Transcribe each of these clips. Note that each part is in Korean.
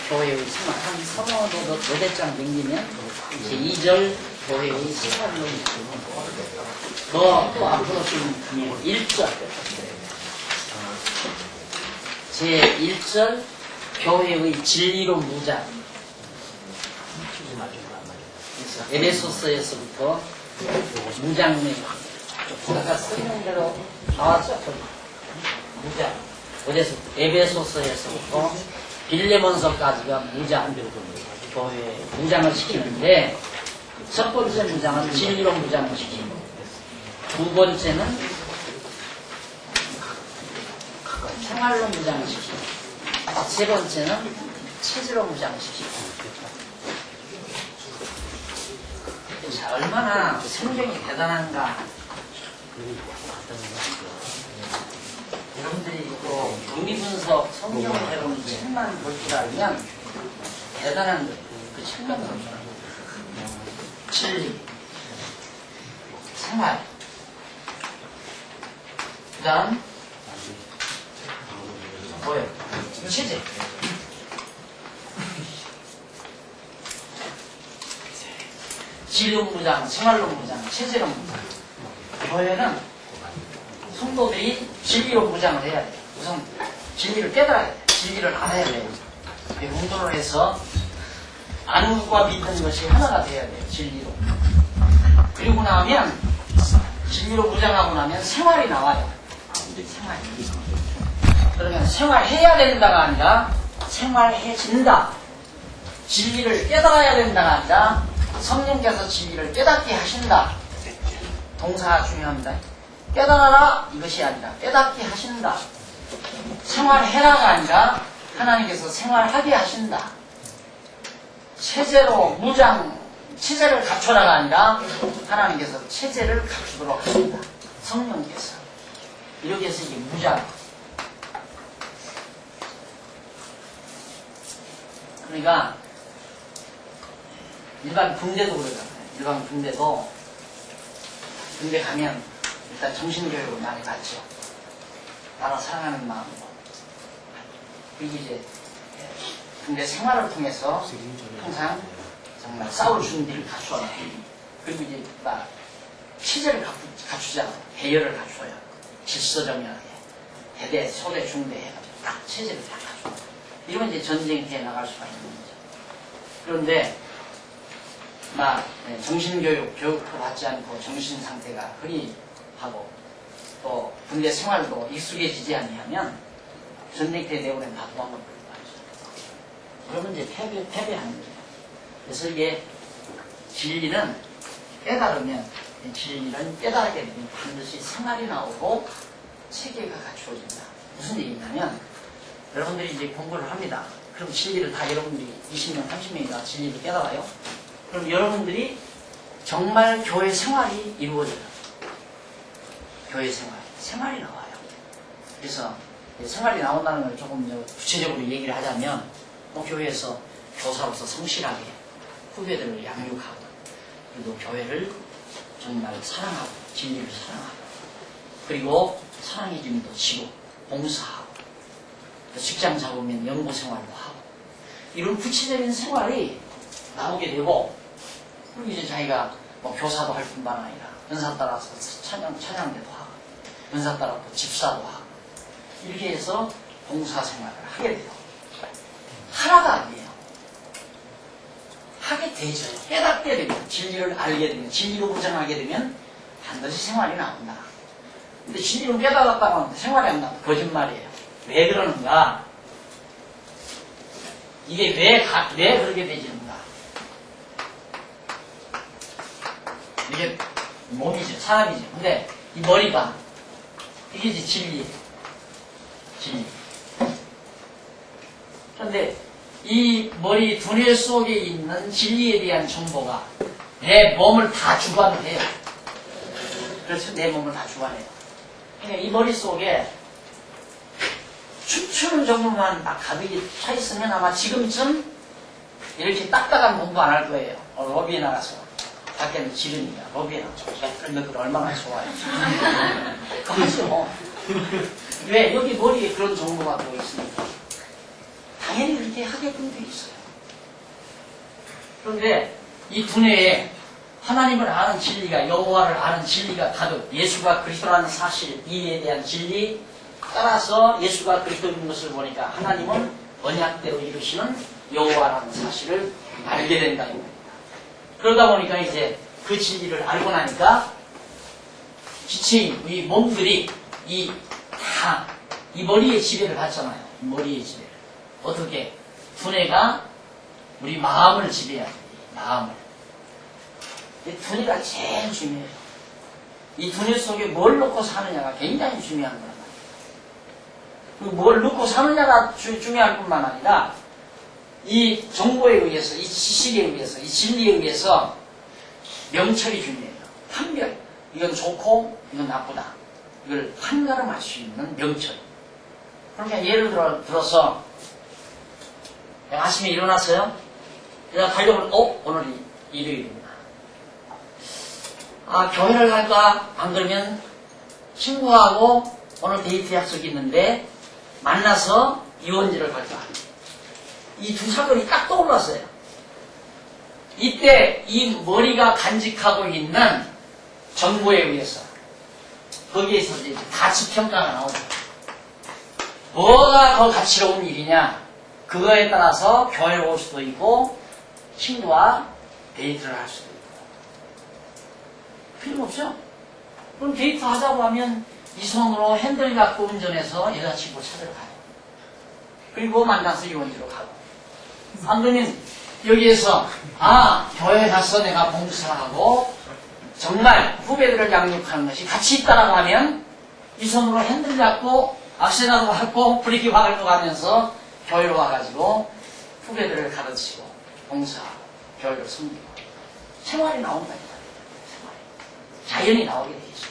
교회의 생활, 한 서너 노대장 넘기면 이제 2절 교회의 생활로 있고, 또 앞으로 좀 1절. 제 1절 교회의 진리로 무장. 그래서 에베소서에서부터 무장의 아까 쓰는 대로 나왔죠. 무장. 그래서 에베소서에서부터 빌레몬서까지가 무장, 교회 무장을 시키는데, 첫 번째 무장은 진리로 무장을 시키고, 두 번째는 생활로 무장을 시키고, 세 번째는 체질로 무장을 시키고. 자, 얼마나 성경이 대단한가. 여러분들이 또 의미분석 성경을 여러분 책만 볼 줄 알면 대단한 거예요. 그 책만 볼 줄 알면. 진리, 생활, 그 다음 뭐예요? 체질. 진리로 무장, 생활로 무장, 체질로 무장. 교회는 성도들이 진리로 무장을 해야 돼요. 우선 진리를 깨달아야 돼요. 진리를 알아야 돼요. 운동을 해서 아는 것과 믿는 것이 하나가 돼야 돼요. 진리로. 그리고 나면 진리로 무장하고 나면 생활이 나와요. 생활. 그러면 생활해야 된다가 아니라 생활해진다. 진리를 깨달아야 된다가 아니라 성령께서 진리를 깨닫게 하신다. 동사가 중요합니다. 깨달아라 이것이 아니라 깨닫게 하신다. 생활해라가 아니라 하나님께서 생활하게 하신다. 체제로 무장, 체제를 갖춰라가 아니라 하나님께서 체제를 갖추도록 하신다. 성령께서. 이렇게 해서 이게 무장. 그러니까 일반 군대도 그러잖아요. 일반 군대도 군대 가면 일단 정신교육을 많이 받죠. 나라 사랑하는 마음으로. 그리고 이제 군대 생활을 통해서 항상 정말 싸울 준비를 갖춰야 돼. 그리고 이제 막 체제를 갖추잖아요. 배열을 갖춰요. 질서정연하게. 대대, 소대, 중대 해가지고 딱 체제를 다 갖춰요. 이러면 이제 전쟁터에 나갈 수가 있는 거죠. 그런데 막 정신교육을 받지 않고 정신 상태가 흐리하고 또 군대 생활도 익숙해지지 아니하면 전쟁터에 내보내면 다 도망을 버리고 하죠. 그러면 이제 패배하는 거죠. 그래서 이게 진리는 깨달으면, 진리는 깨달게 되면 반드시 생활이 나오고 체계가 갖추어진다. 무슨 얘기냐면 여러분들이 이제 공부를 합니다. 그럼 진리를 다 여러분들이 20명, 30명이 다 진리를 깨달아요. 그럼 여러분들이 정말 교회 생활이 이루어져요. 교회 생활이 나와요. 그래서 생활이 나온다는 걸 조금 구체적으로 얘기를 하자면, 교회에서 교사로서 성실하게 후배들을 양육하고, 그리고 교회를 정말 사랑하고, 진리를 사랑하고, 그리고 사랑의 짐도 지고, 봉사하고, 직장 잡으면 연구 생활도 하고, 이런 구체적인 생활이 나오게 되고, 그리고 이제 자기가 교사도 할 뿐만 아니라 은사 따라서 찬양대도 하고, 은사 따라 또 집사도 하고, 이렇게 해서 봉사 생활을 하게 돼요. 하나가 아니에요. 하게 되죠. 깨닫게 되면, 진리를 알게 되면, 진리로 무장하게 되면 반드시 생활이 나온다. 근데 진리로 깨달았다고 하는데 생활이 안 나온다. 거짓말이에요. 왜 그러는가? 이게 왜 그렇게 되지는가? 이게 몸이죠. 사람이죠. 근데 이 머리가, 이게 이제 진리. 그런데 이 머리 두뇌 속에 있는 진리에 대한 정보가 내 몸을 다 주관을 해요. 그래서 내 몸을 다 주관해요. 그러니까 이 머릿속에 춤추는 정도만 딱 가득이 차 있으면 아마 지금쯤 이렇게 딱딱한 공부 안 할 거예요. 로비에 나가서. 밖에는 지르니까 로비에 나가서. 그런 거 얼마나 좋아요. 그거 하죠. 왜? 여기 머리에 그런 정보가 들어있으니까. 당연히 그렇게 하게끔 돼 있어요. 그런데 이 두뇌에 하나님을 아는 진리가, 여호와를 아는 진리가 가득, 예수가 그리스도라는 사실, 이에 대한 진리, 따라서 예수가 그리스도인 것을 보니까 하나님은 언약대로 이루시는 여호와라는 사실을 알게 된다. 그러다 보니까 이제 그 진리를 알고 나니까 지체인 이 몸들이 이 머리의 지배를 받잖아요. 머리의 지배를. 어떻게? 두뇌가 우리 마음을 지배해야 돼. 마음을. 이 두뇌가 제일 중요해요. 이 두뇌 속에 뭘 넣고 사느냐가 굉장히 중요한 거란 말이에요. 뭘 넣고 사느냐가 중요할 뿐만 아니라 이 정보에 의해서, 이 지식에 의해서, 이 진리에 의해서 명철이 중요해요. 판별. 이건 좋고 이건 나쁘다. 이걸 판가름할 수 있는 명철. 그러니까 예를 들어서 내가 아침에 일어났어요. 내가 달려보면 오늘이 일요일입니다. 교회를 갈까? 안 그러면 친구하고 오늘 데이트 약속이 있는데 만나서 유원지를 갈까? 이 두 사건이 딱 떠올랐어요. 이때 이 머리가 간직하고 있는 정보에 의해서 거기에서 이제 가치평가가 나옵니다. 뭐가 더 가치로운 일이냐? 그거에 따라서 교회를 올 수도 있고 친구와 데이트를 할 수도 있고 필요없죠? 그럼 데이트 하자고 하면 이 손으로 핸들 갖고 운전해서 여자친구 찾으러 가요. 그리고 만나서 유원지로 가고 안 그러면 여기에서 교회 가서 내가 봉사하고 정말 후배들을 양육하는 것이 가치 있다라고 하면 이 손으로 핸들 잡고 악셀라도 밟고 브레이크 박을도 가면서 교회로 와가지고 후배들을 가르치고 봉사하고 교회를 섬기고 생활이 나온다니까. 생활이. 자연이 나오게 돼 있어요.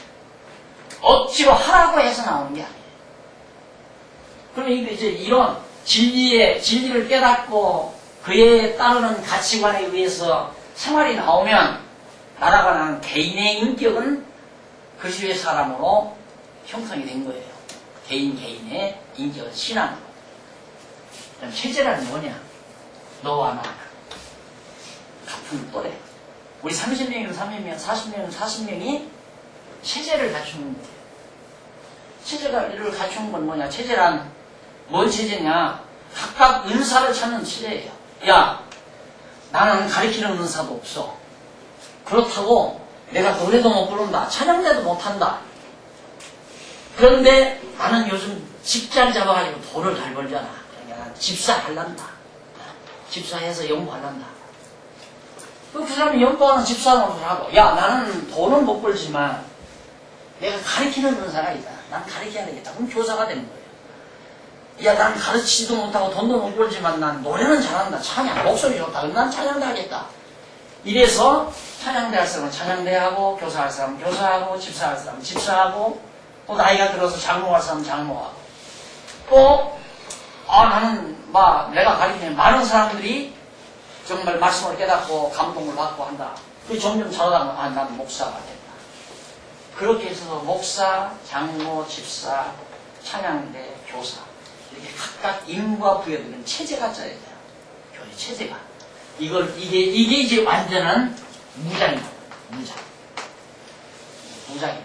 억지로 하라고 해서 나오는 게 아니에요. 그러면 이제 이런 진리를 깨닫고 그에 따르는 가치관에 의해서 생활이 나오면 날아가는 개인의 인격은 그 주의 사람으로 형성이 된 거예요. 개인의 인격은 신앙으로. 그럼 체제라는 뭐냐? 너와 나 같은 또래. 우리 30명이면 30명, 40명이면 40명이 체제를 갖추는 거예요. 체제를 갖추는 건 뭐냐? 체제란 뭔 체제냐? 각각 은사를 찾는 체제예요. 야, 나는 가르치는 은사도 없어. 그렇다고 내가 노래도 못 부른다. 찬양대도 못한다. 그런데 나는 요즘 집자리 잡아가지고 돈을 잘 벌잖아. 그러니까 난 집사할란다. 집사해서 연구할란다. 그 사람이 연구하는 집사 노릇을 하고, 야, 나는 돈은 못 벌지만 내가 가르치는 은사가 있다. 난 가르쳐야 되겠다. 그럼 교사가 되는 거예요. 야, 난 가르치지도 못하고 돈도 못 벌지만 난 노래는 잘한다. 찬양, 목소리 좋다. 그럼 난 찬양대 하겠다. 이래서 찬양대 할 사람은 찬양대 하고, 교사할 사람은 교사하고, 집사할 사람은 집사하고, 또 나이가 들어서 장로할 사람은 장로하고. 또, 나는 내가 가르치는 많은 사람들이 정말 말씀을 깨닫고 감동을 받고 한다. 그 점점 잘하다가 난 목사가 된다. 그렇게 해서 목사, 장로, 집사, 찬양대, 교사 이렇게 각각 임무가 부여되는 체제가 짜야 돼요. 교회 체제가. 이게 이제 완전한 무장입니다. 무장이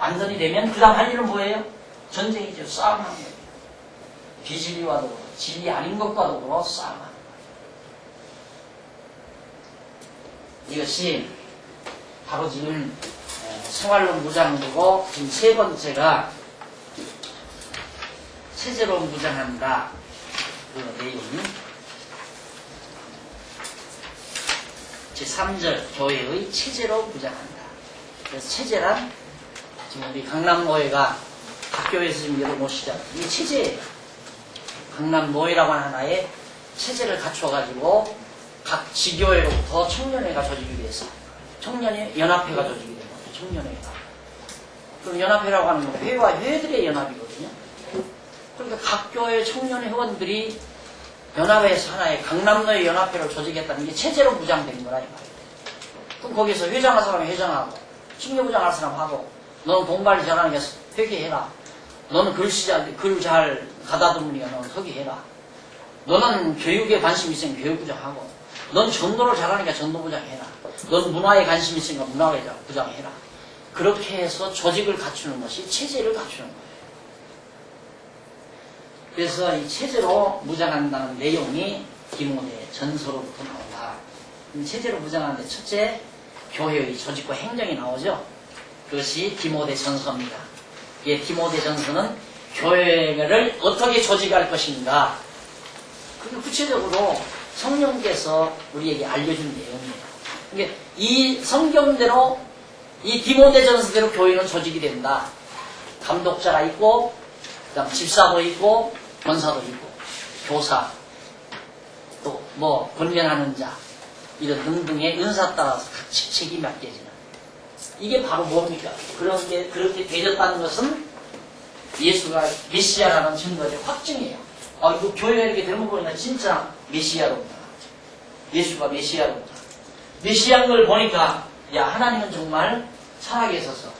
완전히 되면 그 다음 할 일은 뭐예요? 전쟁이죠. 싸움하는 거예요. 비진리와도 진리 아닌 것과도 더불어 싸움하는 거예요. 이것이 바로 지금 생활론 무장되고 지금 세 번째가 체제로 무장한다. 그 내용이 제3절 교회의 체제로 무장한다. 그래서 체제란 지금 우리 강남노회가 학교에서 지금 열어놓으시잖아요. 이게 체제예요. 강남노회라고 하는 하나의 체제를 갖춰가지고 각 지교회로부터 청년회가 조직이 돼서 청년회 연합회가 조직이 되는 거죠. 청년회가. 그럼 연합회라고 하는 건 회와 회들의 연합이거든요. 그러니까 각 교회 청년 회원들이 연합회에서 하나의 강남노회 연합회를 조직했다는 게 체제로 무장된 거라 이 말이에요. 그럼 거기서 회장할 사람이 회장하고 신경부장할 사람 하고 너는 돈관리 잘하니까 회계해라. 너는 글 잘 가다듬으니까 너는 서기해라. 너는 교육에 관심 있으면 교육부장하고, 넌 전도를 잘하니까 전도부장해라. 넌 문화에 관심 있으니까 문화부장해라. 그렇게 해서 조직을 갖추는 것이 체제를 갖추는 거예요. 그래서 이 체제로 무장한다는 내용이 디모데 전서로부터 나온다. 체제로 무장하는데 첫째, 교회의 조직과 행정이 나오죠. 그것이 디모데 전서입니다. 예, 디모데 전서는 교회를 어떻게 조직할 것인가. 그리고 구체적으로 성령께서 우리에게 알려준 내용이에요. 그러니까 이 성경대로, 이 디모데 전서대로 교회는 조직이 된다. 감독자가 있고, 그다음 집사도 있고, 권사도 있고, 교사, 또 뭐 권면하는 자, 이런 등등의 은사 따라서 같이 책임이 맡겨지는. 이게 바로 뭡니까? 그렇게 되졌다는 것은 예수가 메시아라는 증거의 확증이에요. 이거 교회가 이렇게 되는 거 보니까 진짜 메시아로구나. 예수가 메시아로구나. 메시아인 걸 보니까, 야, 하나님은 정말 살아계셔서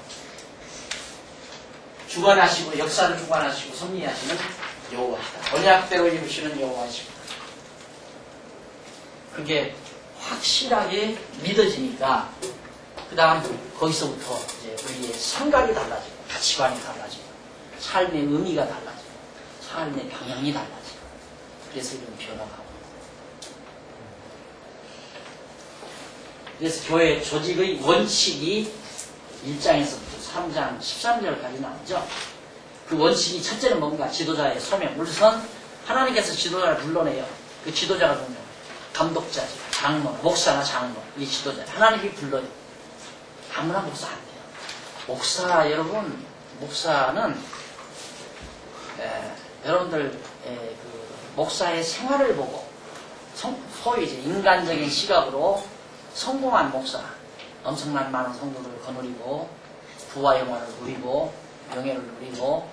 주관하시고, 역사를 주관하시고, 섭리하시는 여호와시다. 언약대로 이루시는 여호와시다. 그게 확실하게 믿어지니까, 그 다음 거기서부터 이제 우리의 생각이 달라지고, 가치관이 달라지고, 삶의 의미가 달라지고, 삶의 방향이 달라지고, 그래서 이런 변화가. 그래서 교회 조직의 원칙이 1장에서부터 3장, 13절까지 나오죠. 그 원칙이 첫째는 뭔가? 지도자의 소명. 우선 하나님께서 지도자를 불러내요. 그 지도자가 누구냐? 감독자지. 장로, 목사나 장로. 이 지도자. 하나님이 불러요. 아무나 목사 안 돼요. 목사, 여러분, 목사는 여러분들 그 목사의 생활을 보고 소위 이제 인간적인 시각으로 성공한 목사, 엄청난 많은 성도를 거느리고 부와 영화를 누리고 명예를 누리고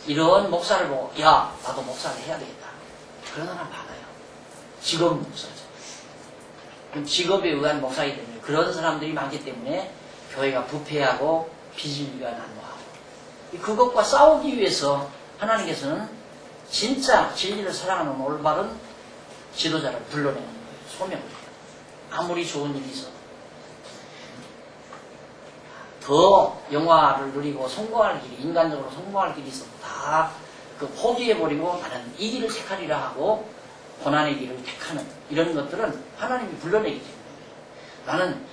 이런 목사를 보고 야, 나도 목사를 해야 되겠다. 그런 사람 많아요. 직업 목사죠. 직업에 의한 목사이기 때문에 그런 사람들이 많기 때문에 교회가 부패하고 비진리가 난무하고 그것과 싸우기 위해서 하나님께서는 진짜 진리를 사랑하는 올바른 지도자를 불러내는 거예요. 소명을. 아무리 좋은 일이 있어도 더 영화를 누리고 성공할 길이, 인간적으로 성공할 길이 있어도 다 그 포기해버리고 나는 이 길을 택하리라 하고 고난의 길을 택하는 이런 것들은 하나님이 불러내기 때문에 나는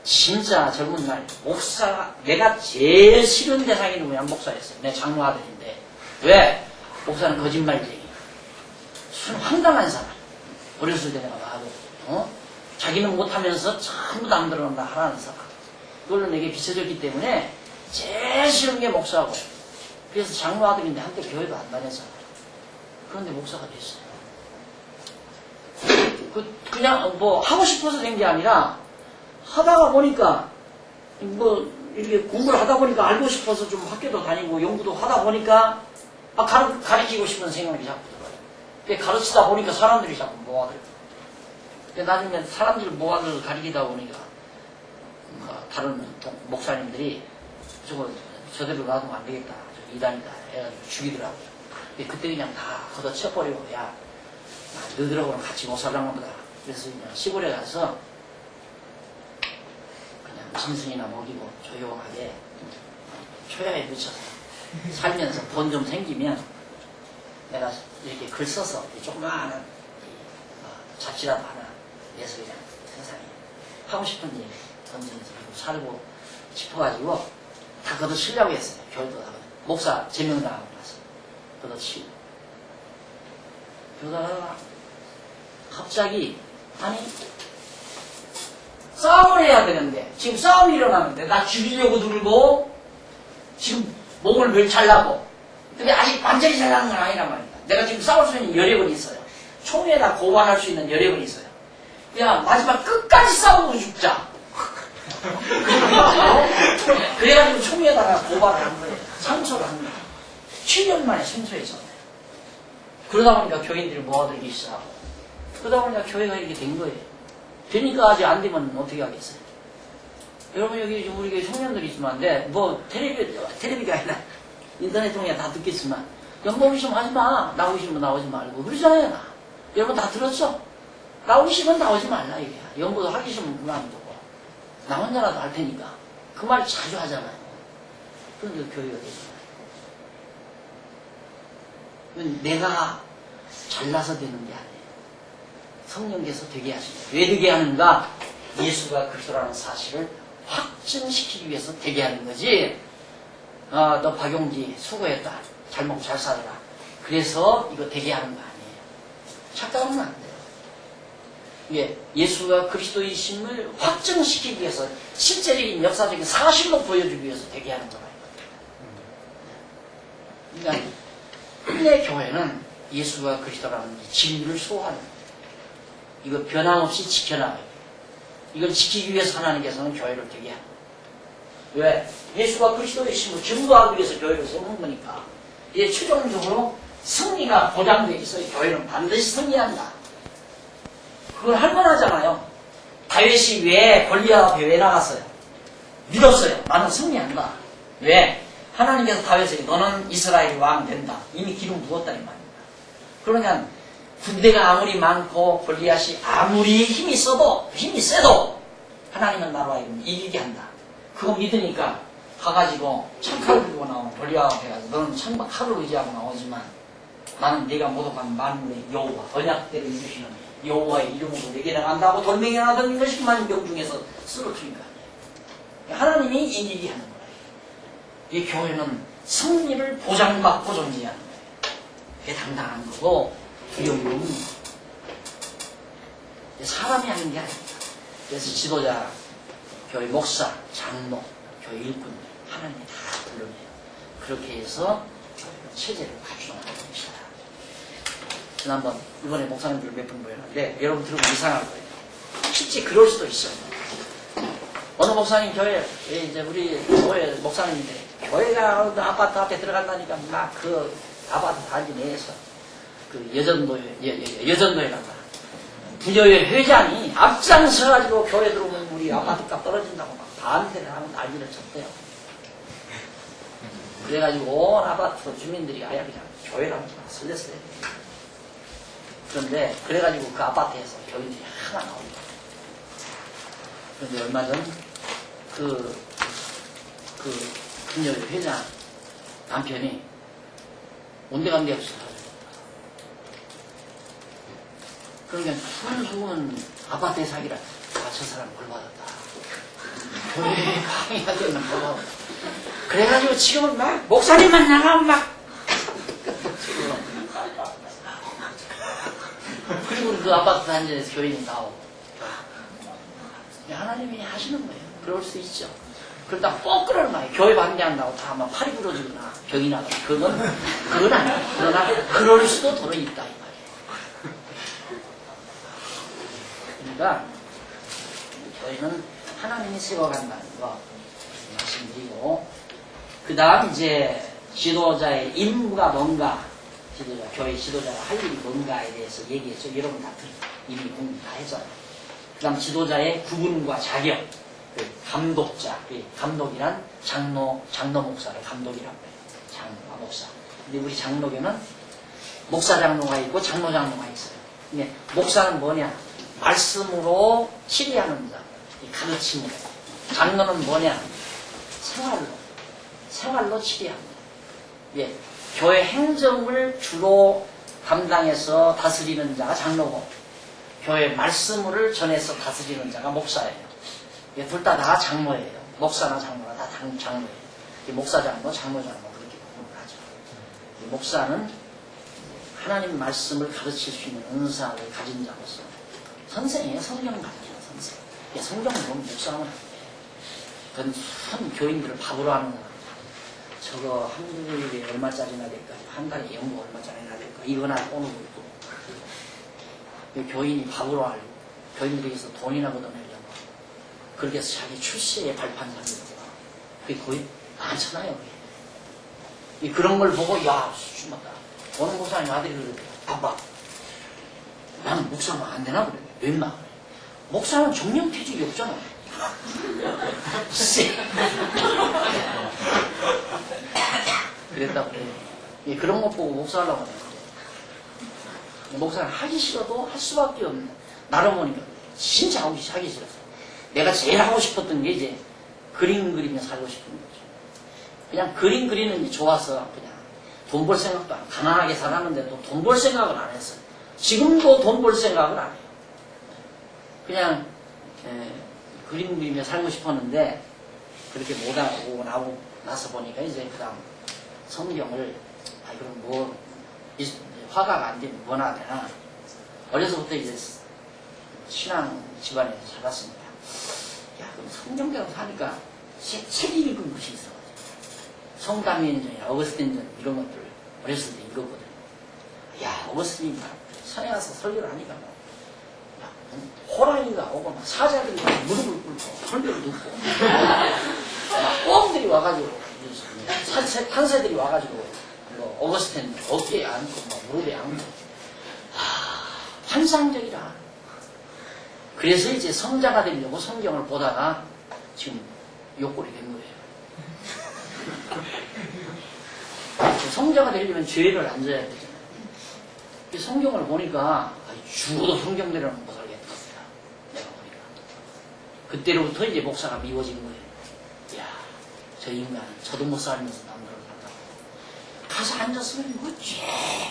진짜 젊은 날 목사, 내가 제일 싫은 대상이 누구냐? 목사였어요. 내 장로 아들인데. 왜? 목사는 거짓말쟁이. 황당한 사람. 어렸을 때 내가 봐도 자기는 못하면서 전부 남들은 다 하라는 사람. 그걸로 내게 비춰졌기 때문에 제일 싫은 게 목사고. 그래서 장로 아들인데 한때 교회도 안 다녔잖아요. 그런데 목사가 됐어요. 그냥 뭐 하고 싶어서 된 게 아니라 하다가 보니까 뭐 이렇게 공부를 하다 보니까 알고 싶어서 좀 학교도 다니고 연구도 하다 보니까 가르치고 싶은 생각이 자꾸 들어요. 가르치다 보니까 사람들이 자꾸 모아들어요. 나중에 사람들 모아서 가르치다 보니까 다른 목사님들이 저대로 놔두면 안 되겠다. 저 이단이다. 해가지고 죽이더라고요. 그때 그냥 다 걷어쳐버리고 야 너희들하고는 같이 못 살랑나 보다. 그래서 그냥 시골에 가서 그냥 짐승이나 먹이고 조용하게 초야에 묻혀서 살면서 돈 좀 생기면 내가 이렇게 글 써서 조그마한 잡지라도 하나 내서 그냥 세상에 하고 싶은 일 던지면서 살고 싶어가지고 다 걷어치려고 했어요. 교회도 다 목사 제명당하고 나서 걷어치고 그러다가 갑자기 아니 싸움을 해야 되는데 지금 싸움이 일어나는데 나 죽이려고 들고 지금 목을 몇 잘라고 근데 아직 완전히 잘라는 건 아니란 말이다. 내가 지금 싸울 수 있는 여력은 있어요. 총에다 고발할 수 있는 여력은 있어요. 야 마지막 끝까지 싸우고 죽자. 그래가지고 총에다가 고발을 한 거예요. 상처를 한 거예요. 7년 만에 생소해졌네. 그러다 보니까 교인들이 모아들기 시작하고 그러다 보니까 교회가 이렇게 된 거예요. 되니까 아직 안 되면 어떻게 하겠어요? 여러분 여기 우리 교회 청년들이 있지만 뭐 텔레비가 아니라 인터넷 통해 다 듣겠지만 연봉 시험 하지 마. 나오시면 나오지 말고 그러잖아요. 여러분 다 들었죠? 나오기 싫으면 나오지 말라 이게. 연구도 하기 싫으면 그만두고. 나 혼자라도 할 테니까. 그 말 자주 하잖아요. 그런데 교회가 되잖아요. 내가 잘나서 되는 게 아니에요. 성령께서 되게 하십니다. 왜 되게 하는가? 예수가 그리스도라는 사실을 확증시키기 위해서 되게 하는 거지. 너 박용기 수고했다. 잘 먹고 잘 살아라. 그래서 이거 되게 하는 거 아니에요. 착각하면 안 돼요. 이게 예수가 그리스도이심을 확증시키기 위해서 실제적인 역사적인 사실로 보여주기 위해서 되게 하는 거예요. 그러니까 내 교회는 예수가 그리스도라는 진리를 소화하는 거예요. 이거 변함없이 지켜나가요. 이걸 지키기 위해서 하나님께서는 교회를 되게 하는 거예요. 왜? 예수가 그리스도이심을 증거하기 위해서 교회를 세우는 거니까. 이게 최종적으로 승리가 보장되어 있어요. 교회는 반드시 승리한다. 그걸 할 만하잖아요. 다윗이 왜 골리앗 앞에 왜 나갔어요? 믿었어요. 나는 승리한다. 왜? 하나님께서 다윗에게 너는 이스라엘 왕 된다. 이미 기름 부었다는 말입니다. 그러니까 군대가 아무리 많고 골리앗이 아무리 힘이 세도 하나님은 나로 하여금 이기게 한다. 그거 믿으니까 가가지고 창칼을 들고 나오면 골리앗 앞에 가서 너는 창과 칼을 의지하고 나오지만 나는 네가 모독한 만물의 여호와 언약대로 이루시는 여호와의 이름으로 내게 나간다고 돌멩이 하나 던진 것이 만병 중에서 쓰러뜨린 거 아니에요. 하나님이 이기게 하는 거예요. 이 교회는 승리를 보장받고 존재하는 거예요. 그게 당당한 거고 두려움이 없는 거예요. 사람이 하는 게 아닙니다. 그래서 지도자, 교회 목사, 장로, 교회 일꾼들 하나님이 다 불러내요. 그렇게 해서 체제를 갖추어나가는 것이다. 지난번 이번에 목사님들 몇 분 보였는데 여러분 들으면 이상할 거예요. 실제 그럴 수도 있어요. 어느 목사님 교회 이제 우리 교회 목사님인데 교회가 아파트 앞에 들어간다니까 막 그 아파트 단지 내에서 그 여전도에 가다 부녀회 회장이 앞장서가지고 교회 들어오면 우리 아파트 값 떨어진다고 막 반대를 하고 난리를 쳤대요. 그래가지고 온 아파트 주민들이 아예 그냥 교회를 한번 설렜어요. 그런데 그래가지고 그 아파트에서 교인들이 하나 나옵니다. 그런데 얼마 전 그 부녀회 회장 남편이 온데간데 없이 그러니까 푸른수은 아파트에 사기라 저 사람 벌 받았다. 교회에 강의가 되는 거. 그래가지고 지금은 막 목사님만 나가면 막 그리고 그 아파트 단지에서 교인이 나오고 하나님이 하시는 거예요. 그럴 수 있죠. 그러다 꼭 그러는 거예요. 교회 반대한다고 다 아마 팔이 부러지거나 병이 나거나 그건 아니에요. 그러나 그럴 수도 도로 있다 이 말이에요. 그러니까 저희는 하나님이 세워간다는 거 말씀드리고 그 다음 이제 지도자의 임무가 뭔가 교회 지도자가 할 일이 뭔가에 대해서 얘기했죠. 여러분 다 이미 공부 다 했잖아요. 그 다음 지도자의 구분과 자격 감독자, 감독이란 장로 목사를 감독이라고 해요. 장로와 목사. 근데 우리 장로교는 목사 장로가 있고 장로 장로가 있어요. 근데 목사는 뭐냐? 말씀으로 치리하는 자, 가르침으로. 장로는 뭐냐? 생활로 치리합니다. 예, 교회 행정을 주로 담당해서 다스리는 자가 장로고, 교회 말씀을 전해서 다스리는 자가 목사예요. 둘 다 장로예요. 목사나 장로가 다 장로예요. 목사 장로, 장로 장로 그렇게 구분을 하죠. 목사는 하나님 말씀을 가르칠 수 있는 은사를 가진 자로서 선생이에요. 성경 가르치는 선생. 성경을 보면 목사하면 안 돼요. 그건 한 교인들을 밥으로 하는 거예요. 저거 한국에 얼마짜리나 될까? 한 달에 연구 얼마짜리나 될까? 이거나 오는 것도 교인이 밥으로 하려고 교인들에게서 돈이나 걷어내려고 그렇게 해서 자기 출세에 발판을 하려고 그게 거의 많잖아요. 그런 걸 보고 야 수준하다. 어느 목사님 아들이 그러더라고요. 아빠 나는 목사면 안 되나 그래. 웬마 그래. 목사는 정령퇴직이 없잖아. 그랬다고 그래요. 그런 것 보고 목사하려고 하는데 목사는 하기 싫어도 할 수밖에 없는, 나를 보니까 진짜 하기 싫었어. 내가 제일 하고 싶었던 게 이제 그림 그리며 살고 싶은 거죠. 그냥 그림 그리는 게 좋아서 그냥 돈 벌 생각도 안 하고, 가난하게 살았는데도 돈 벌 생각을 안 했어요. 지금도 돈 벌 생각을 안 해요. 그냥 그림 그리며 살고 싶었는데 그렇게 못하고 나서 보니까 이제 그 다음 성경을 그럼 뭐 화가가 안 되면 뭐나 되나. 어려서부터 이제 신앙 집안에서 자랐습니다. 야, 그럼 성경대로 사니까 책 읽은 것이 있어가지고 성담인전이나 어거스틴전 이런 것들 어렸을 때 읽었거든요. 야, 어거스틴이 산에 가서 설교를 하니까 뭐 호랑이가 오고 막 사자들이 막 무릎을 꿇고 설교를 듣고 막 꿩들이 와가지고 탄새들이 와가지고 어거스틴 어깨에 앉고 막 무릎에 앉고 환상적이라. 그래서 이제 성자가 되려고 성경을 보다가 지금 욕골이 된 거예요. 성자가 되려면 죄를 안 져야 되잖아요. 성경을 보니까 죽어도 성경대로는 못 살겠다. 내가 보니까. 그때로부터 이제 목사가 미워진 거예요. 이야, 저 인간, 저도 못 살면서 남들을 살라고. 가서 앉았으면 뭐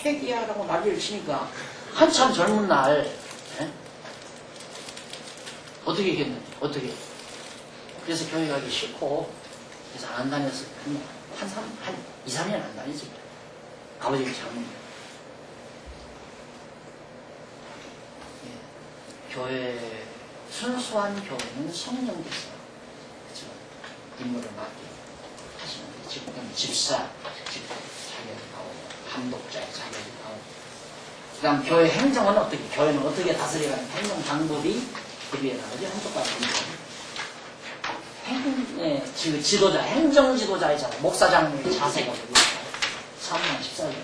죄기야라고 난리를 치니까 한참 젊은 날 어떻게 했겠는지, 어떻게. 그래서 교회 가기 싫고, 그래서 안 다녔어요. 한 2, 3년 안 다녔습니다. 아버지가 잘못. 교회, 순수한 교회는 성령께서, 그죠? 임무를 맡게 하시는데, 지금 집사, 자격이 나오고, 감독자의 자격이 나오고, 그 다음 교회 행정은 어떻게, 교회는 어떻게 다스려가는 행정 방법이 대비해 나오죠? 한쪽까지. 지도자, 행정 지도자이잖아요. 목사장의 자세가 되고, 3년 14년.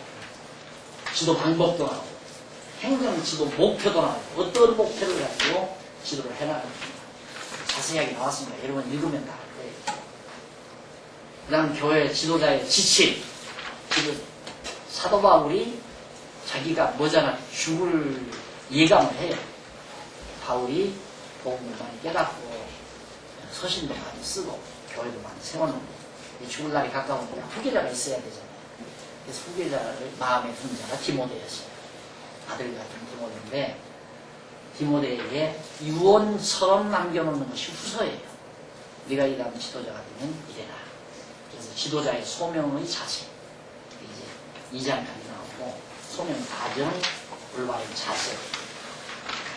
지도 방법도 나오고, 행정 지도 목표도 나오고, 어떤 목표를 가지고 지도를 해나갑니다. 자세하게 나왔습니다. 여러분 읽으면 다 알 거예요. 그 다음 교회 지도자의 지침. 지금 사도 바울이 자기가 머지않아 죽을 예감을 해요. 바울이 복음을 많이 깨닫고 서신도 많이 쓰고 교회도 많이 세워놓고 죽을 날이 가까우니까 후계자가 있어야 되잖아요. 그래서 후계자를 마음에 든 자가 디모데였어요. 아들 같은 디모데인데 디모데에게 유언처럼 남겨놓는 것이 후서예요. 네가 이 다음 지도자가 되면 이래라. 그래서 지도자의 소명의 자세 이제 2장까지 나오고 소명 과정, 올바른 자세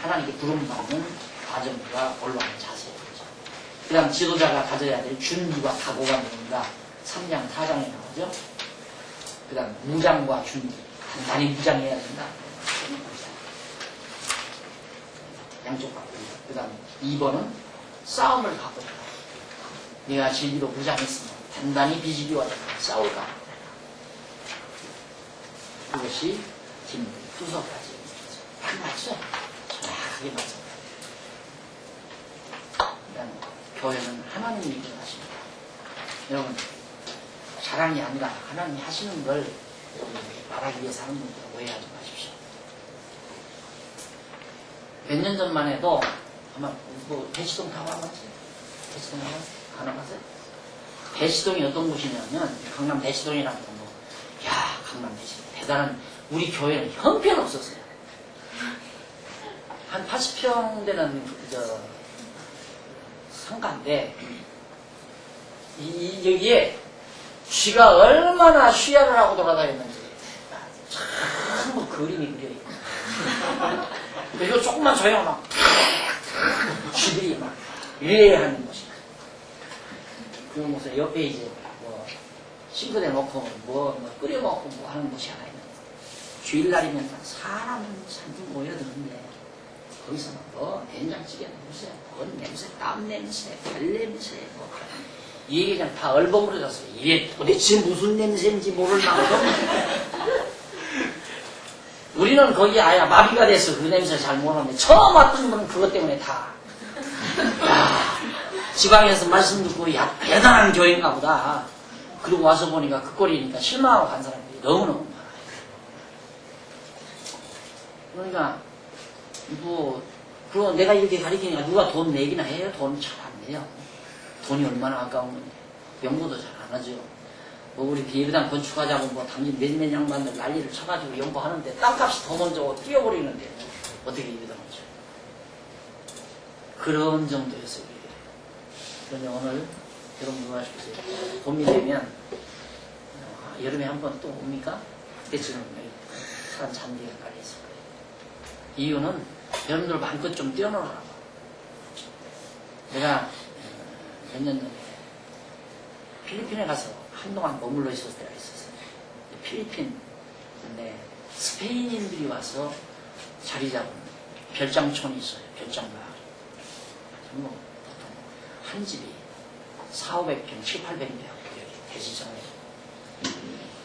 하나님께 부름받는 과정과 올바른 자세 그 다음 지도자가 가져야 될 준비와 각오가 뭔가 3장, 4장에 나오죠. 그 다음 무장과 준비 단단히 무장해야 된다. 양쪽 갖고 그 다음 2번은 싸움을 갖고 있다. 네가 진리로 무장했으면 단단히 비지기와 싸울까. 그것이 디모데 후서까지 딱 맞죠. 정확하게 맞죠. 교회는 하나님이 일어나십니다. 여러분 자랑이 아니라 하나님이 하시는 걸 말하기 위해서 하는 분들 오해하지 마십시오. 몇 년 전만 해도 아마 뭐 대치동 타고 안 갔지? 대치동 안 가봤어요? 대치동이 어떤 곳이냐면 강남 대치동이라는 거 뭐, 야 강남 대치동 대단한 우리 교회는 형편없었어요. 한 80평 되는 상가인데 여기에 쥐가 얼마나 쉬야를 하고 돌아다녔는지 전부 그림이 그려있고 그리고 조금만 조용하면 막 쥐들이 막 이래야 하는 곳이야. 그런 곳에 옆에 이제 뭐 싱크대 놓고 뭐 끓여 먹고 뭐 하는 곳이 하나 있는 거야. 주일날이면 사람은 잔뜩 모여드는데 거기서 뭐 된장찌개 냄새, 뭔 냄새, 땀 냄새, 별 냄새 뭐 이 얘기 그냥 다 얼버무려졌어요. 이게 도대체 무슨 냄새인지 모를 나고 우리는 거기 아야 마비가 됐어. 그 냄새 잘 모르는데 처음 왔던 분은 그것 때문에 다 지방에서 말씀 듣고 야 대단한 교회인가 보다. 그리고 와서 보니까 그 꼴이니까 실망하고 간 사람들이 너무너무 많아요. 그러니까 그거 내가 이렇게 가르치니까 누가 돈 내기나 해요? 돈 잘 안 내요. 돈이 얼마나 아까운 건데. 연구도 잘 안 하죠. 뭐 우리 비례당 건축하자고 뭐 당신 몇몇 양반들 난리를 쳐가지고 연구하는데 땅값이 더 먼저 뛰어버리는데 어떻게 이러다 보죠. 그런 정도였어요. 그런데 오늘 여러분 누가 하시겠어요? 봄이 되면 여름에 한번 또 옵니까? 그때 지금 산 잔디가 깔려있을 거예요. 이유는 여러분들 마음껏 좀 뛰어놀으라고. 내가 몇 년 전에 필리핀에 가서 한동안 머물러 있었을 때가 있었어요. 필리핀, 근데 스페인인들이 와서 자리 잡은 별장촌이 있어요. 별장마을. 뭐 보통 한 집이 400~500평, 700~800평 여기 대지정에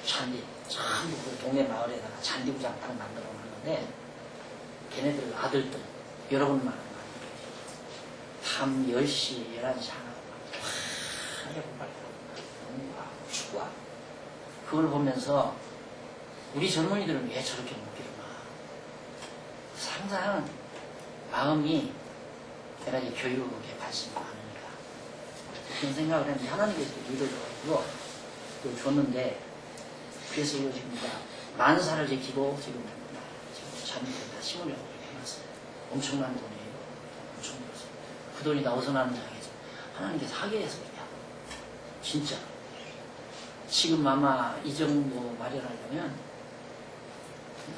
잔디 전부 그 동네 마을에다가 잔디구장 딱 만들어 놨는데 걔네들 아들들 여러분만 밤 10시, 11시 하나 하려고 말이야. 농구하고 축구하고 그걸 보면서 우리 젊은이들은 왜 저렇게 못 기르나 상상 마음이 내가 이제 교육에 관심이 많으니까 그런 생각을 했는데 하나님께서 믿어줘가지고 그걸 줬는데 그래서 이거 지금 10,000살을 지키고 지금 잔디를 다 심으려고 해놨어요. 엄청난 돈이에요. 엄청 들었어요. 그 돈이 나 어디서 나는지 알겠죠. 하나님께서 하게 해서 그래요. 진짜. 지금 아마 이 정도 마련하려면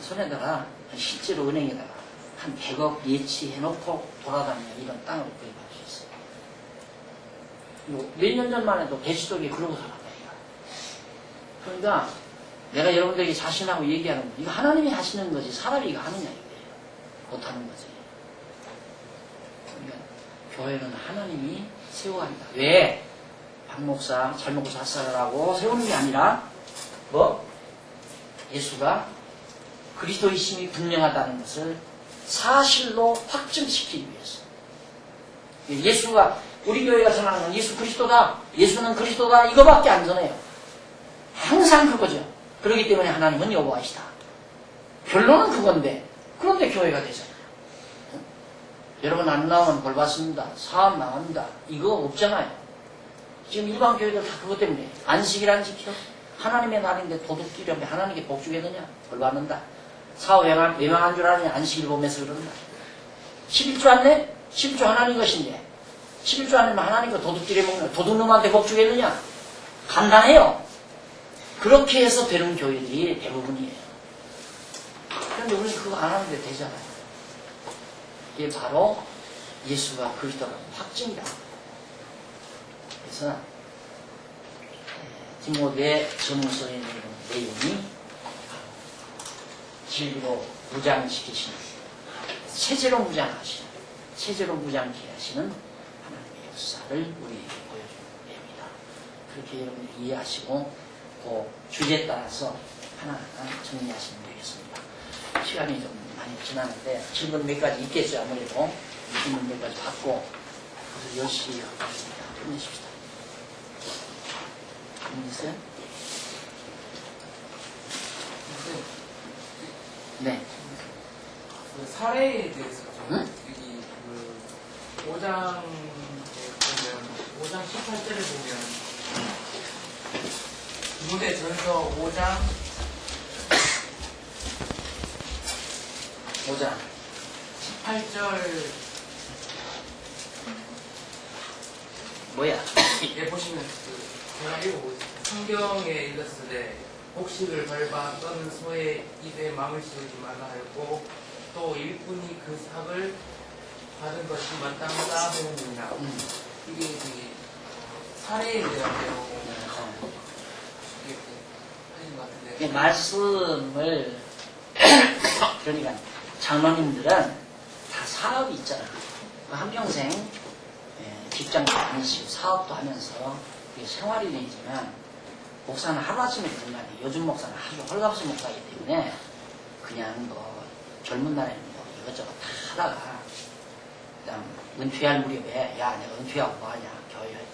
손에다가 실제로 은행에다가 한 100억 예치해놓고 돌아다니며 이런 땅을 구입할 수 있어요. 몇 년 전만 해도 대치동에 그러고 살았다니까. 그러니까 내가 여러분들에게 자신하고 얘기하는 거 이거 하나님이 하시는 거지 사람이 이거 하느냐 이거예요. 못하는 거지. 그러니까 교회는 하나님이 세워야 한다. 왜? 박 목사 잘 먹고 잘 살아라고 세우는 게 아니라 뭐? 예수가 그리스도이심이 분명하다는 것을 사실로 확증시키기 위해서. 예수가 우리 교회가 전하는 건 예수 그리스도다. 예수는 그리스도다. 이거밖에 안 전해요. 항상 그거죠. 그렇기 때문에 하나님은 여호와이시다. 결론은 그건데 그런데 교회가 되잖아요. 여러분 안 나오면 벌 받습니다. 사업 나갑니다. 이거 없잖아요. 지금 일반 교회들 다 그것 때문에 안식일 지켜? 하나님의 날인데 도둑 뛰려면 하나님께 복 주겠느냐? 벌 받는다. 사업 외망한 줄 아느냐? 안식일 보면서 그런다. 11조 안 내? 11조 하나님 것인데 11조 안 내면 하나님과 도둑 뛰려먹는 도둑놈한테 복 주겠느냐? 간단해요. 그렇게 해서 되는 교회들이 대부분이에요. 그런데 우리는 그거 안 하는데 되잖아요. 이게 바로 예수가 그리스도라는 확증이다. 그래서 디모데 전후서에 있는 내용이 진리로 무장시키시는 체제로 무장하시는 체제로 무장케 하시는 하나님의 역사를 우리에게 보여주는 내용이다. 그렇게 여러분들이 이해하시고 그 주제에 따라서 하나하나 정리하시면 되겠습니다. 시간이 좀 많이 지나는데 질문 몇 가지 있겠죠. 아무래도 질문 몇 가지 받고 그래서 열심히 하겠습니다. 끝내십시다. 질문 있어요? 네. 그 사례에 대해서 좀 응? 여기 그 5장에 보면 5장 18절을 보면 디모데 전서 5장 18절 뭐야? 예 보시면 제가 읽어보겠습니다. 성경에 읽었을 때 곡식을 밟아 떠는 소의 입에 망을 씌우지 말라 하였고 또 일꾼이 그 삭을 받은 것이 마땅하다 하였느니라. 이게 사례에 대한 내용 하신 것 같은데. 말씀을 그러니까 장로님들은 다 사업이 있잖아. 한평생 직장도 다니시고 사업도 하면서 생활인이지만 목사는 하루아침에 되는 거 아니에요. 요즘 목사는 아주 헐값은 목사이기 때문에 그냥 뭐 젊은 날에는 뭐 이것저것 다 하다가 그다음 은퇴할 무렵에 야 내가 은퇴하고 뭐하냐 교회에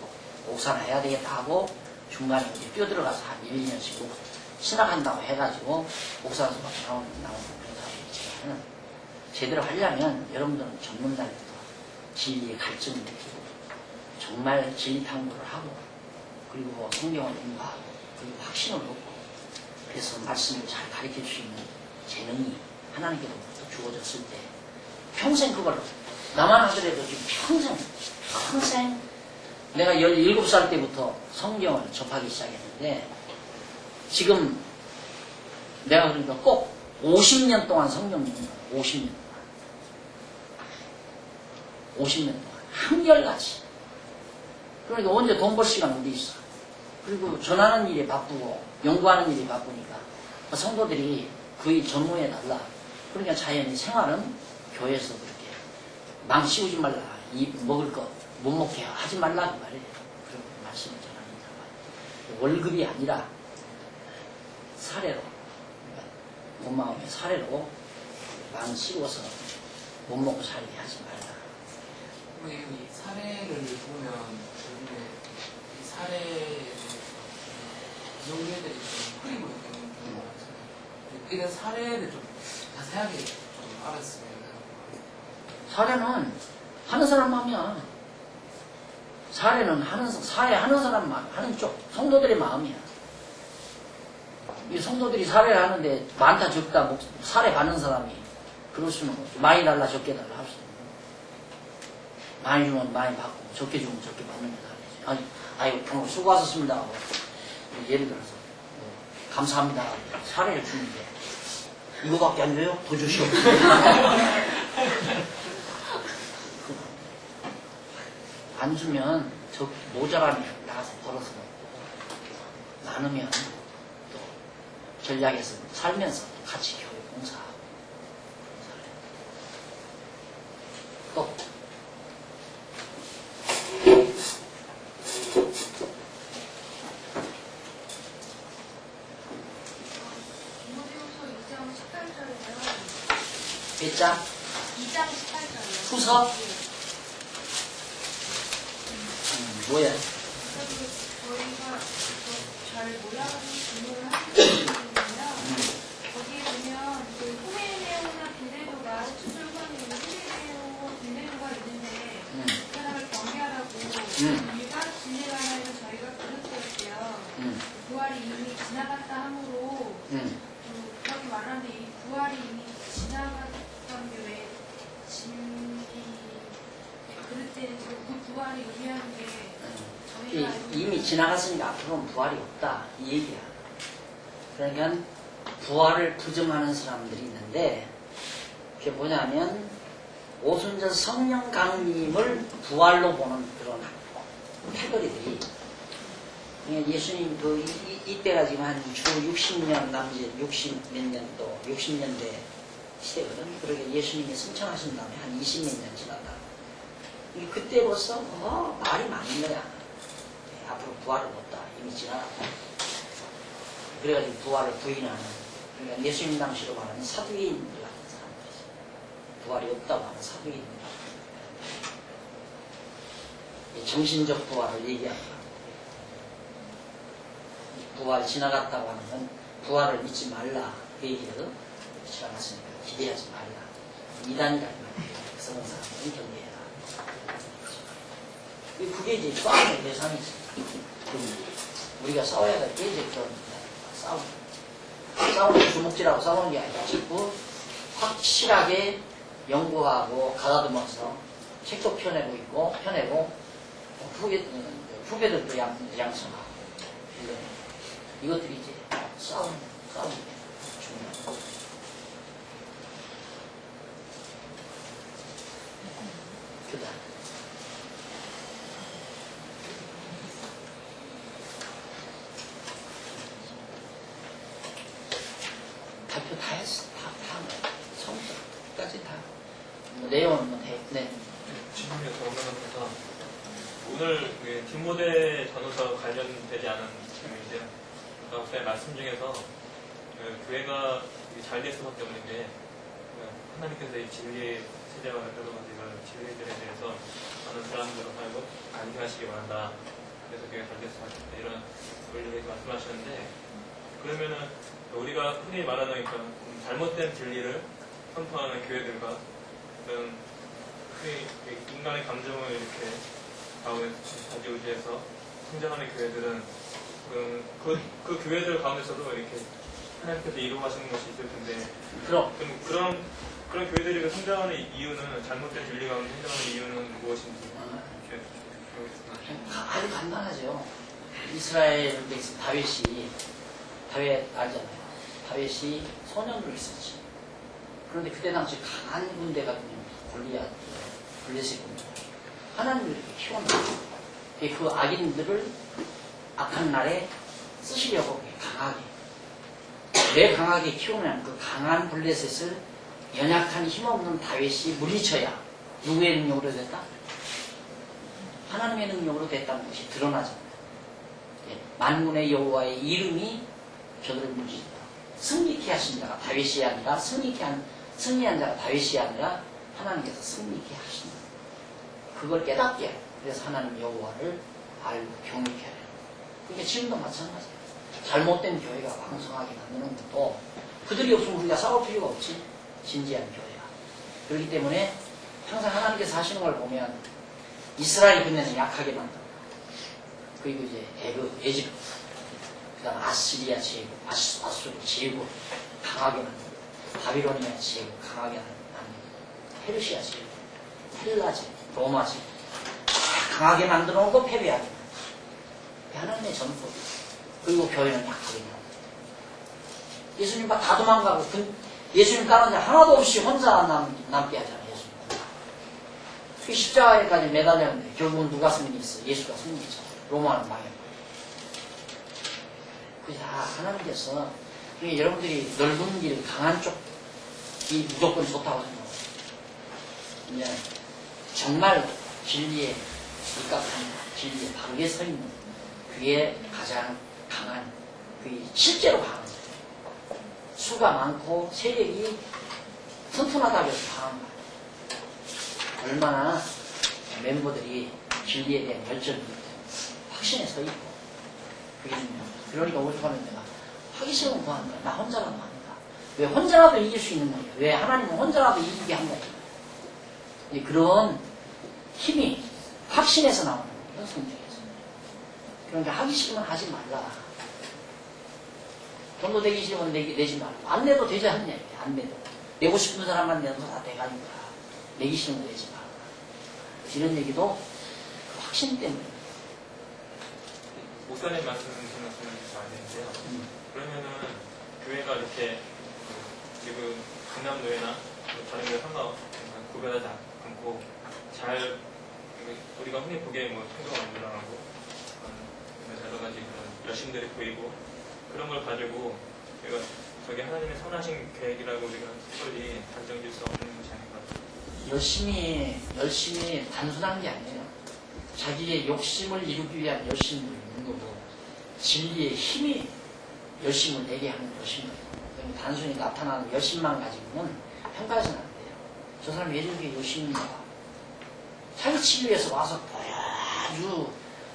목사나 해야 되겠다 하고 중간에 이제 뛰어들어가서 한 1, 2년씩 신학한다고 해가지고 목사로서 막 나오는 그런 사람이 있지만 제대로 하려면 여러분들은 전문가들도 진리의 갈증을 느끼고 정말 진리 탐구를 하고 그리고 성경을 공부하고 그리고 확신을 얻고 그래서 말씀을 잘 가르칠 수 있는 재능이 하나님께로부터 주어졌을 때 평생 그걸 나만 하더라도 지금 평생 내가 17살 때부터 성경을 접하기 시작했는데 지금 내가 그러니까 꼭 50년 동안 성경 읽는 거야. 50년 동안. 50년 동안. 한결같이. 그러니까 언제 돈 벌 시간 어디 있어. 그리고 전하는 일에 바쁘고 연구하는 일이 바쁘니까 성도들이 거의 전무해 달라. 그러니까 자연히 생활은 교회에서 그렇게 망 씌우지 말라. 먹을 거 못 먹게 하지 말라 그 말이에요. 그런 말씀을 전합니다. 월급이 아니라 사례로 온 마음의 사례로 망 씌워서 못 먹고 살게 하지 말라. 이 사례를 보면 요즘에 이 사례 이용자들이 좀 흐리고 있는 경우가 많잖아요. 이런 사례를 좀 자세하게 좀 알았으면 사례는 하는 사람 마음이야. 사례는 사례하는 사람만 하는 쪽 성도들의 마음이야. 이 성도들이 사례를 하는데 많다 적다 사례 받는 사람이 그럴 수는 없죠. 많이 달라 적게 달라 할 수 있는 거죠. 많이 주면 많이 받고 적게 주면 적게 받는 게 다르지. 아니 오늘 수고하셨습니다 하고 예를 들어서 감사합니다 사례를 주는데 이거밖에 안 돼요? 더 주시오. 안 주면 저 모자라면 나가서 벌어서 먹고 나누면 또 전략에서 살면서 같이 교회 봉사하고 또 몇 장? 2장 18절이요. 후서? 뭐야? 저희가 잘 몰라가지고 질문을 하시는데요. 거기에 보면 그 후메네오나 빌레도가 추출관이 있는 후메네오와 빌레도가 있는데 그 사람을 경계하라고 일반 진리가 하면 저희가 그렇대요. 부활이 이미 지나갔다 함으로 그렇게 말하는데 이 부활이 이미 지나갔던 게 왜 진리 그럴 때는 그 부활이 의미하는 게 저희가 이미 지나갔으니까 앞으로는 부활이 없다 이 얘기야. 그러니까 부활을 부정하는 사람들이 있는데 그게 뭐냐면 오순절 성령 강림을 부활로 보는 그런 패거리들이 예수님 이때가 지금 한 주 60년 남짓 60 몇 년도 60년대 시대거든. 그러게 예수님이 승천하신 다음에 한 20몇 년 지났다. 그때로서 말이 많은 거야. 앞으로 부활은 없다. 이미 지나갔다. 그래가지고 부활을 부인하는 그러니까 예수님 당시로 말하는 사두개인들 같은 사람들이지. 부활이 없다고 하는 사두개인들. 정신적 부활을 얘기하는 거야. 부활 지나갔다고 하는 건 부활을 믿지 말라 그 얘기를 지나갔으니까 기대하지 말라. 이단이라 말이야. 그런 사람들은 경계해라. 그게 이제 싸움의 대상이지. 우리가 싸워야 될 게 이제 그런 싸우는 주먹질하고 싸우는 게 아니라 자꾸 확실하게 연구하고 가다듬어서 책도 펴내고 후배들도 양성하고 이것들이 이제 싸우는 게 중요한 거죠. 그다음 발표 다 했어. 다 처음부터까지 다. 내용은 뭐 네. 질문이 더 올라가면서 오늘 디모데 전후서 관련되지 않은 질문인데요. 아까 목사님 말씀 중에서 교회가 잘 될 수밖에 없는 게 하나님께서 이 진리의 세대와 여러 가지 이런 진리들에 대해서 많은 사람들을 하고 안심하시기 바란다. 그래서 교회가 잘 될 수밖에 없다. 이런 원리를 말씀하셨는데 그러면은 우리가 흔히 말하는 잘못된 진리를 선포하는 교회들과 그런 인간의 감정을 이렇게 가운데 좌지우지해서 성장하는 교회들은 그 교회들 가운데서도 이렇게 하나님께서 이루어가시는 것이 있을 텐데 그럼 그런 교회들이 그 성장하는 이유는 잘못된 진리 가운데 성장하는 이유는 무엇인지 아주 간단하죠. 이스라엘 다윗 알잖아요. 다윗이 소년으로 있었지. 그런데 그때 당시 강한 군대가 골리앗, 블레셋 군대. 하나님이 이렇게 키워놨어요. 그 악인들을 악한 날에 쓰시려고 강하게. 왜 강하게 키우냐면 그 강한 블레셋을 연약한 힘없는 다윗이 물리쳐야 누구의 능력으로 됐다? 하나님의 능력으로 됐다는 것이 드러나잖아요. 만군의 여호와의 이름이 저들을 물리친다. 승리케 하신 자가 다윗이 아니라 승리한 자가 다윗이 아니라 하나님께서 승리케 하신다. 그걸 깨닫게 해요. 그래서 하나님 여호와를 알고 경외케 하려. 그게 지금도 마찬가지예요. 잘못된 교회가 왕성하게 만드는 것도 그들이 없으면 우리가 싸울 필요가 없지. 진지한 교회가. 그렇기 때문에 항상 하나님께서 하시는 걸 보면 이스라엘 군대는 약하게 만든다. 그리고 이제 에집트, 그 다음 아시리아 제국, 아수르 제국 강하게 만든다. 바비로니아 제국 강하게 만든다. 페르시아 제국, 헬라 제국, 로마 제국 강하게 만들어 놓고 패배하게 만든다. 하나님의 전법. 그리고 교회는 약하게 만든다. 예수님 다 도망가고 예수님 따르는 자 하나도 없이 혼자 남게 하잖아요. 예수님. 그 십자가에까지 매달렸는데 결국은 누가 승리했어? 예수가 승리했죠. 로마는 망했고. 그게 다 하나님께서 여러분들이 넓은 길, 강한 쪽이 무조건 좋다고 생각해요. 이제 정말 진리에 입각한 진리에 방에 서 있는 그게 가장 강한, 그게 실제로 강한 거예요. 수가 많고 세력이 튼튼하다고 해서 강한 거예요. 얼마나 멤버들이 진리에 대한 열정이 확신에 서 있고 그게 중요합니다. 그러니까 오죽하면 내가 하기 싫으면 그만한다. 나 혼자라도 한다. 왜 혼자라도 이길 수 있는 거예요? 왜 하나님은 혼자라도 이기게 한 거예요? 그런 힘이 확신에서 나오는 거예요. 성경에서. 그러니까 하기 싫으면 하지 말라. 돈도 내기 싫으면 내지 말고 안 내도 되지 않냐. 안 내도. 내고 싶은 사람만 내도 다 돼가는 거야. 내기 싫으면 내지 말라. 이런 얘기도 확신 때문에. 목사님 말씀하시는 잘 되는데요. 그러면은 교회가 이렇게 지금 강남노예나 다른 데 상관 구별하지 않고 잘 우리가 흔히 보기에 성경 안전하고 여러 가지 그런 열심들이 보이고 그런 걸 가지고 우리가 저게 하나님의 선하신 계획이라고 우리가 특별히 단정질 수 없는 것이 아닌가. 열심히 단순한 게 아니에요. 자기의 욕심을 이루기 위한 열심도 있는 거고 진리의 힘이 열심을 내게 하는 열심이에요. 단순히 나타나는 열심만 가지고는 평가해서는 안 돼요. 저 사람이 왜 저렇게 열심히 있나. 사기치기 위해서 와서 아주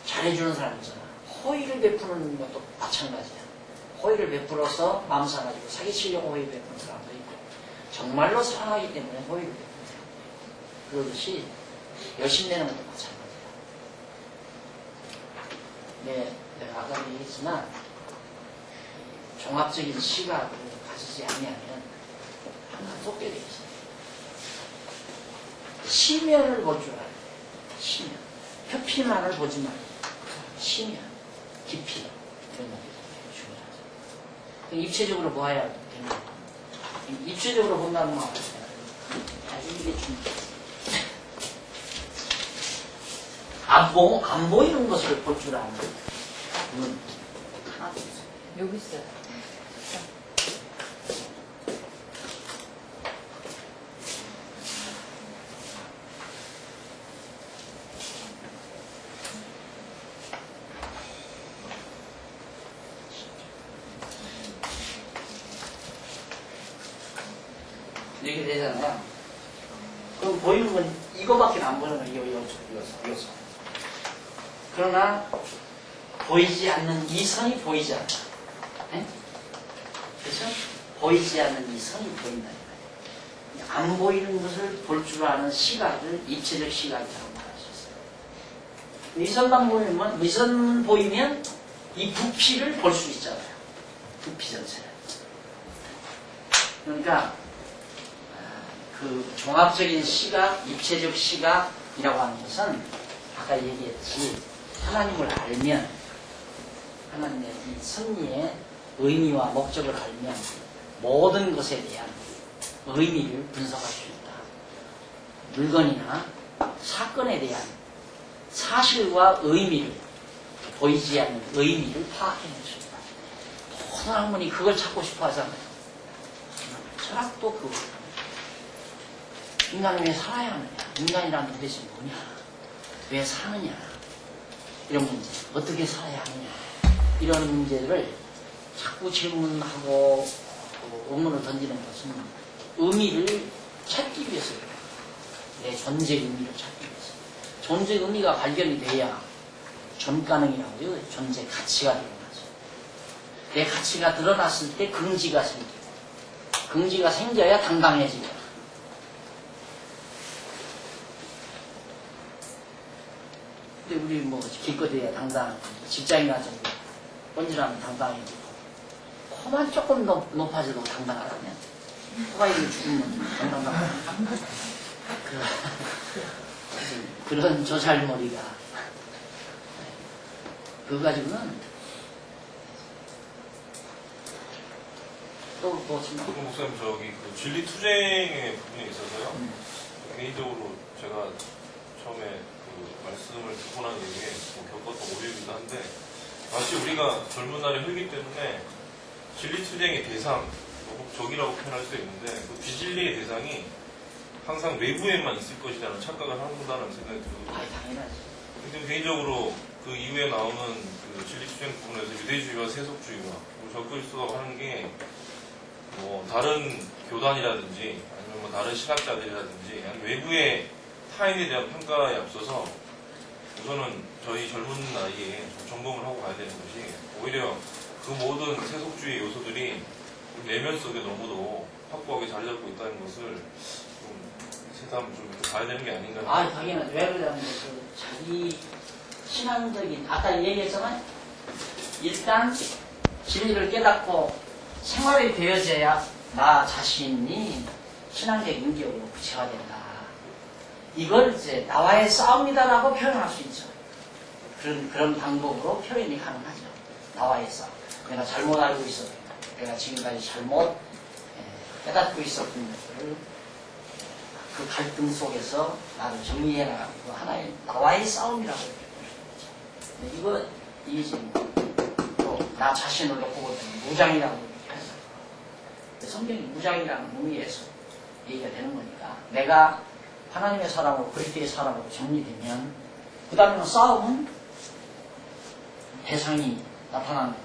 잘해주는 사람 있잖아. 허위를 베푸는 것도 마찬가지야. 허위를 베풀어서 마음 상가지고 사기치려고 허위 베푸는 사람도 있고 정말로 사랑하기 때문에 허위를 베푸는 사람도 있고 그러듯이 열심 내는 것도 마찬가지야. 내가 아까 얘기했지만 종합적인 시각을 가지지 아니하면 항상 속게 돼 있어요. 시면을 볼 줄 알아야 돼. 시면. 표피만을 보지 말고 시면, 깊이 이런 것들이 중요하죠. 입체적으로 보아야 됩니다. 입체적으로 본다는 건 아주 이게 중요해요. 안 보이는 것을 볼 줄 아는 눈 하나도 없어요. 여기 있어요. 이렇게 되잖아요. 그럼 보이는 건 이거밖에 안 보이는 거예요. 이거. 그러나 보이지 않는 이 선이 보이지 않다. 네? 그렇죠? 보이지 않는 이 선이 보인다. 안 보이는 것을 볼 줄 아는 시각을 입체적 시각이라고 말할 수 있어요. 위선 보이면 이 부피를 볼 수 있잖아요. 부피 전체를. 그러니까 그 종합적인 시각, 입체적 시각이라고 하는 것은 아까 얘기했듯이 하나님을 알면 하나님의 이 섭리의 의미와 목적을 알면 모든 것에 대한 의미를 분석할 수 있다. 물건이나 사건에 대한 사실과 의미를 보이지 않는 의미를 파악해낼 수 있다. 모든 학문이 그걸 찾고 싶어 하잖아요. 철학도 그거. 인간은 왜 살아야 하느냐? 인간이라는 게 도대체 뭐냐? 왜 사느냐? 이런 문제. 어떻게 살아야 하느냐? 이런 문제를 자꾸 질문하고 의문을 던지는 것은 의미를 찾기 위해서요. 내 존재 의미를 찾기 위해서. 존재 의미가 발견이 돼야 존가능이라고요. 존재 가치가 드러나죠. 내 가치가 드러났을 때 긍지가 생기고, 긍지가 생겨야 당당해지고. 근데 우리 뭐 기껏해야 당당하고, 직장이나 좀 뻔질하면 당당해지고, 코만 조금 높아져도 당당하다면, 코가 이렇게 죽으면 당당하다. 그런 조잘머리가 그거 가지고는 또 무엇이나 그 목사님 저기 그 진리 투쟁의 부분에 있어서요. 개인적으로 제가 처음에 그 말씀을 듣고 난 이후에 뭐 겪었던 오류이기도 한데 마치 우리가 젊은 날에 흘기 때문에 진리 투쟁의 대상, 적이라고 표현할 수 있는데 그 비진리의 대상이 항상 외부에만 있을 것이라는 착각을 한다는 생각이 들거든요. 당연하지. 근데 개인적으로 그 이후에 나오는 그 진리 투쟁 부분에서 유대주의와 세속주의와 적그리스도가 하는 게 뭐 다른 교단이라든지 아니면 뭐 다른 신학자들이라든지 아니면 외부의 타인에 대한 평가에 앞서서 우선은 저희 젊은 나이에 점검을 하고 가야 되는 것이 오히려 그 모든 세속주의 요소들이 내면 속에 너무도 확고하게 자리 잡고 있다는 것을 좀 새삼 좀 봐야 되는 게 아닌가. 당연하죠. 왜 그러냐면 그 자기 신앙적인 아까 얘기했잖아요. 일단 진리를 깨닫고 생활이 되어져야 나 자신이 신앙적 인격으로 구체화된다. 이걸 이제 나와의 싸움이다라고 표현할 수 있죠. 그런 방법으로 표현이 가능하죠. 나와의 싸움. 내가 잘못 알고 있었던, 내가 지금까지 잘못 깨닫고 있었던 것들을 그 갈등 속에서 나를 정리해 나가는 거 하나의 나와의 싸움이라고 표현하죠. 이게 지금 또 나 자신을 놓고 보면 무장이라고 성경이 무장이라는 의미에서 얘기가 되는 거니까 내가 하나님의 사람으로 그리스도의 사람으로 정리되면 그 다음에는 싸움은 대상이 나타나는 거고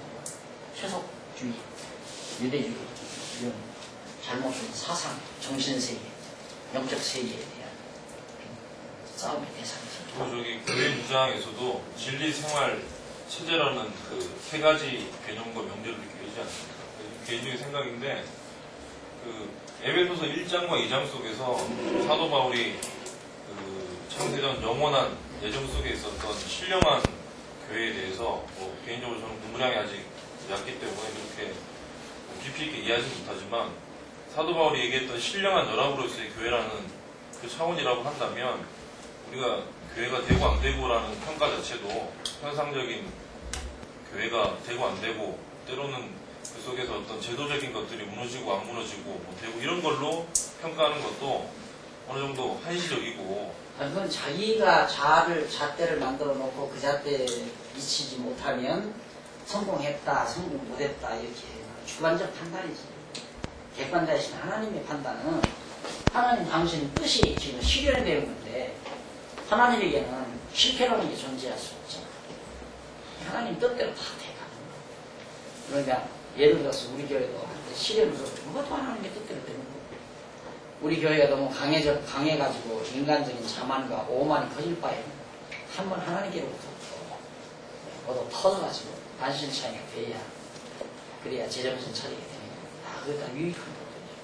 세속주의, 유대주의 이런 잘못된 사상, 정신세계, 영적 세계에 대한 싸움의 대상이죠. 저기 교회 무장에서도 진리 생활 체제라는 그 세 가지 개념과 명제를 느끼지 않습니까? 개인적인 생각인데 그 에베소서 1장과 2장 속에서 사도 바울이 그 창세전 영원한 예정 속에 있었던 신령한 교회에 대해서 뭐 개인적으로 저는 공부량이 아직 얕기 때문에 그렇게 깊이 있게 이해하지 못하지만 사도 바울이 얘기했던 신령한 연합으로서의 교회라는 그 차원이라고 한다면 우리가 교회가 되고 안 되고라는 평가 자체도 현상적인 교회가 되고 안 되고 때로는 그 속에서 어떤 제도적인 것들이 무너지고 안 무너지고 뭐 되고 이런 걸로 평가하는 것도 어느 정도 한시적이고 그건 자기가 잣대를 만들어 놓고 그 잣대에 미치지 못하면 성공했다, 성공 못했다 이렇게 주관적 판단이지. 객관자이신 하나님의 판단은 하나님 당신의 뜻이 지금 실현되는 건데 하나님에게는 실패라는 게 존재할 수 없잖아. 하나님 뜻대로 다 돼가는 거야. 그러니까 예를 들어서 우리 교회도 실현으로 그것도 하나님의 뜻대로 되는 거고 우리 교회가 너무 강해가지고 인간적인 자만과 오만이 커질 바에는 한번 하나님께로부터 모두 터져가지고 반신창이가 돼야 그래야 제정신 차리게 되는 거야. 그게 다 유익한 것들이죠.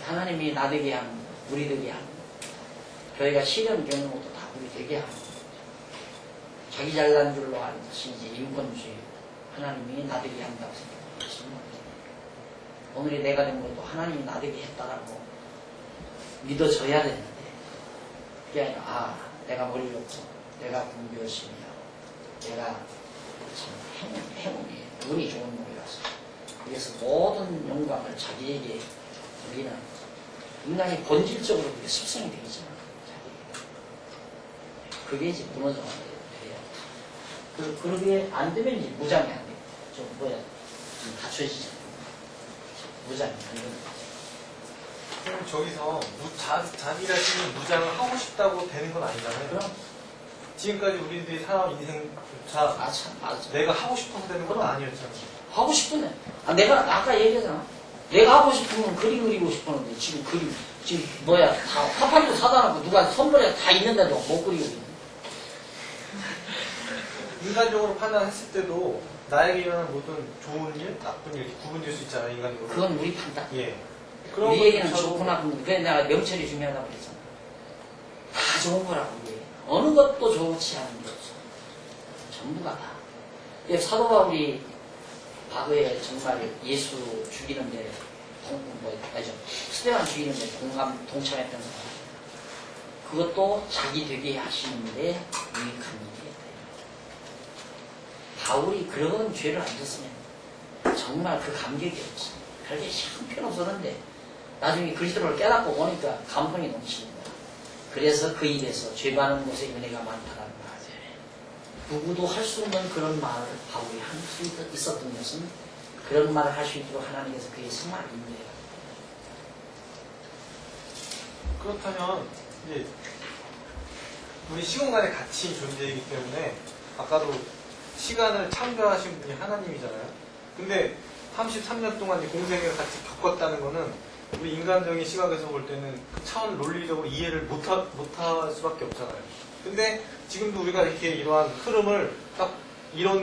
하나님이 나 되게 하는 거, 우리 되게 하는 거. 교회가 시련 겪는 것도 다 우리 되게 하는 거. 자기 잘난 줄로 아는 것이 이제 인권주의. 하나님이 나 되게 한다고 생각하시는 거예요. 오늘의 내가 된 것도 하나님이 나 되게 했다라고 믿어져야 되는데, 그게 아니라, 아, 내가 머리 좋고, 내가 공부 열심히 하고, 내가 참 행운이, 운이 좋은 놈이라서. 그래서 모든 영광을 자기에게 우리는 인간이 본질적으로 그게 습성이 되겠지만, 자기에게. 그게 이제 무너져가야 돼요. 그러게 안 되면 이제 무장이 안 돼요. 좀 좀 갖춰지잖아요. 무장이 안 되는 거죠. 그럼 저기서 자기 자신이 무장을 하고 싶다고 되는 건 아니잖아요. 그럼, 지금까지 우리들이 살아온 인생조차 맞아. 내가 하고 싶어서 되는 건 그럼. 아니었잖아요. 하고 싶으네. 아, 내가 아까 얘기했잖아. 내가 하고 싶으면 그림 그리고 싶었는데 지금 다 화판도 사다 놓고 누가 선물에 다 있는데도 못 그리고 있네. 인간적으로 판단했을 때도 나에게 일어나는 모든 좋은 일, 나쁜 일 이렇게 구분될 수 있잖아요, 인간적으로. 그건 우리 판단. 예. 우리 얘기는 것조차도 좋고 나쁜 거. 그래 내가 명철이 중요하다고 그랬잖아. 다 좋은 거라고 이게. 어느 것도 좋지 않은 게 없어. 전부가 다. 사도 바울이 과거에 정말 예수 죽이는데 스테반 죽이는데 동참했던 사람. 그것도 자기 되게 하시는데 유익한 일이었다. 바울이 그런 죄를 안 졌으면 정말 그 감격이 없지. 별게 형편없었는데 나중에 그리스도를 깨닫고 보니까 감동이 넘치는 거야. 그래서 그 입에서 죄 많은 곳에 은혜가 많다라는 말. 누구도 할 수 없는 그런 말을 바울이 할 수 있었던 것은 그런 말을 할 수 있도록 하나님께서 그의 생활을 인도해요. 그렇다면 이제 우리 시공간에 갇힌 존재이기 때문에 아까도 시간을 창조하신 분이 하나님이잖아요. 근데 33년 동안 공생애를 같이 겪었다는 거는 우리 인간적인 시각에서 볼 때는 그 차원 논리적으로 이해를 못할 수밖에 없잖아요. 근데 지금도 우리가 이렇게 이러한 흐름을 딱 이런